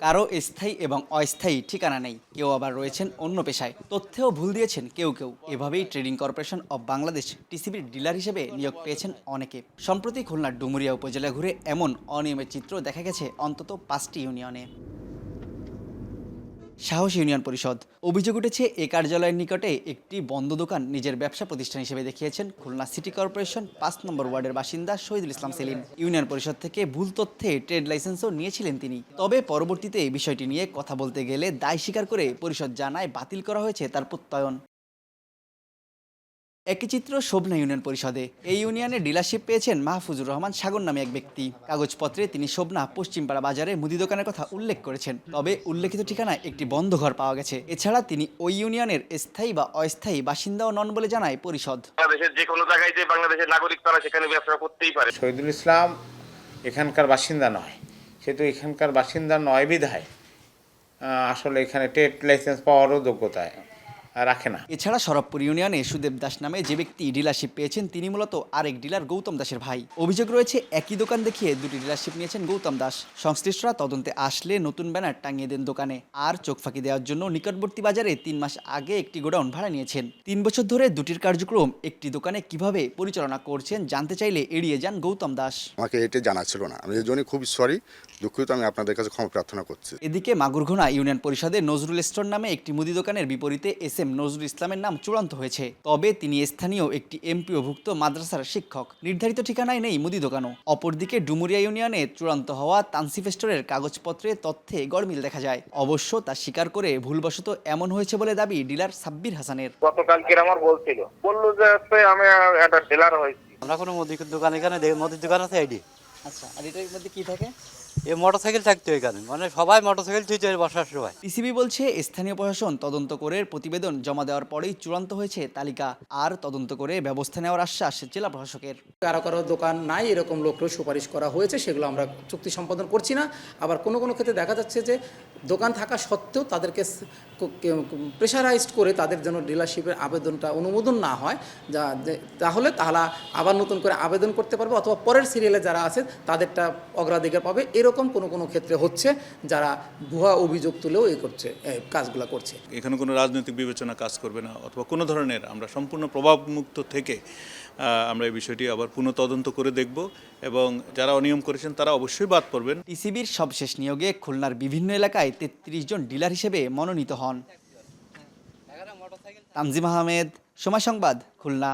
কারো স্থায়ী এবং অস্থায়ী ঠিকানা নেই, কেউ আবার রয়েছেন অন্য পেশায়। তথ্যেও ভুল দিয়েছেন কেউ কেউ। এভাবেই ট্রেডিং কর্পোরেশন অব বাংলাদেশ টিসিবির ডিলার হিসেবে নিয়োগ পেয়েছেন অনেকে। সম্প্রতি খুলনার ডুমুরিয়া উপজেলা ঘুরে এমন অনিয়মের চিত্র দেখা গেছে অন্তত 5টি ইউনিয়নে। সাহস ইউনিয়ন পরিষদ অভিযোগ উঠেছে, এ কার্যালয়ের নিকটে একটি বন্ধ দোকান নিজের ব্যবসা প্রতিষ্ঠান হিসেবে দেখিয়েছেন খুলনা সিটি কর্পোরেশন 5 নম্বর ওয়ার্ডের বাসিন্দা শহীদুল ইসলাম সেলিম। ইউনিয়ন পরিষদ থেকে ভুল তথ্যে ট্রেড লাইসেন্সও নিয়েছিলেন তিনি। তবে পরবর্তীতে বিষয়টি নিয়ে কথা বলতে গেলে দায় স্বীকার করে পরিষদ জানায় বাতিল করা হয়েছে তার প্রত্যয়ন। একই চিত্র শোভনা ইউনিয়ন পরিষদে। এই ইউনিয়নে ডিলারশিপ পেয়েছেন মাহফুজুর রহমান সাগর নামে এক ব্যক্তি। কাগজপত্রে তিনি শোভনা পশ্চিমপাড়া বাজারে মুদি দোকানের কথা উল্লেখ করেছেন, তবে উল্লেখিত ঠিকানায় একটি বন্ধ ঘর পাওয়া গেছে। এছাড়া তিনি ওই ইউনিয়নের স্থায়ী বা অস্থায়ী বাসিন্দাও নন বলে জানায় পরিষদ। বাংলাদেশের যে কোনো জায়গায় যে বাংলাদেশের নাগরিক তারা সেখানে ব্যবসা করতেই পারে। শহীদুল ইসলাম এখানকার বাসিন্দা নয়, সেহেতু এখানকার বাসিন্দা নয় বিধায় আসলে এখানে ট্রেড লাইসেন্স পাওয়ারও যোগ্যতা রাখে না। এছাড়া সরবপুর ইউনিয়নে সুদেব দাস নামে যে ব্যক্তি ডিলারশিপ পেয়েছেন তিনি মূলত আরেক ডিলার গৌতম দাসের ভাই। অভিযোগ রয়েছে, একই দোকান দেখিয়ে দুটি ডিলারশিপ নিয়েছেন গৌতম দাস। সংশ্লিষ্টরা তদন্তে আসলে নতুন ব্যানার টাঙিয়ে দেন দোকানে। আর চোখ ফাঁকি দেওয়ার জন্য নিকটবর্তী বাজারে 3 মাস আগে একটি গোডাউন ভাড়া নিয়েছেন। 3 বছর ধরে দুটির কার্যক্রম একটি দোকানে কিভাবে পরিচালনা করছেন জানতে চাইলে এড়িয়ে যান গৌতম দাস। আমাকে এটা জানা ছিল না, আমি এর জন্য খুব সরি, দুঃখিত। আমি আপনাদের কাছে ক্ষমা প্রার্থনা করছি। এদিকে মাগুরঘোনা ইউনিয়ন পরিষদে নজরুল স্টোর নামে একটি মুদি দোকানের বিপরীতে এস এম নজরুল ইসলামের নাম চূড়ান্ত হয়েছে। তবে তিনি স্থানীয় একটি এমপিওভুক্ত মাদ্রাসার শিক্ষক। নির্ধারিত ঠিকানায় নেই মুদি দোকানও। অপরদিকে ডুমুরিয়া ইউনিয়নে চূড়ান্ত হওয়া তানসিফ স্টোরের কাগজপত্রে তথ্যে গড়মিল দেখা যায়। অবশ্য তা স্বীকার করে ভুলবশত এমন হয়েছে বলে দাবি ডিলার সাব্বির হাসানের। গতকালকে আমার বললো যে আমি একটা ডিলার হয়েছি। আমরা কোনো মুদির দোকান, এখানে মুদির দোকান আছে আইডি। আচ্ছা, আর এটার মধ্যে কি থাকে? এই মোটরসাইকেল থাকতো এখানে, মানে সবাই মোটরসাইকেল থুইতে বসার সময়। টিসিবি বলছে, স্থানীয় প্রশাসন তদন্ত করে প্রতিবেদন জমা দেওয়ার পরেই চূড়ান্ত হয়েছে তালিকা। আর তদন্ত করে ব্যবস্থা নেওয়ার আশ্বাস জেলা প্রশাসকের। কারো কারো দোকান নাই এরকম লোককেও সুপারিশ করা হয়েছে, সেগুলো আমরা চুক্তি সম্পাদন করছি না। আবার কোনো কোনো ক্ষেত্রে দেখা যাচ্ছে যে দোকান থাকা সত্ত্বেও তাদেরকে প্রেশারাইজড করে তাদের জন্য ডিলারশিপের আবেদনটা অনুমোদন না হয়, তাহলে তারা আবার নতুন করে আবেদন করতে পারবে, অথবা পরের সিরিয়ালে যারা আছে তাদেরটা অগ্রাধিকার পাবে। এরকম কোনো কোনো ক্ষেত্রে হচ্ছে, যারা ভুয়া অভিযোগ তুলেও কাজগুলো করছে। এখানে কোনো রাজনৈতিক বিবেচনা কাজ করবে না, অথবা কোনো ধরনের, আমরা সম্পূর্ণ প্রভাবমুক্ত থেকে আমরা এই বিষয়টি আবার পুনঃ তদন্ত করে দেখব এবং যারা অনিয়ম করেছেন তারা অবশ্যই বাদ পড়বেন। টিসিবির সবশেষ নিয়োগে খুলনার বিভিন্ন এলাকায় 33 জন ডিলার হিসেবে মনোনীত হন। তানজিম আহমেদ, সময় সংবাদ, খুলনা।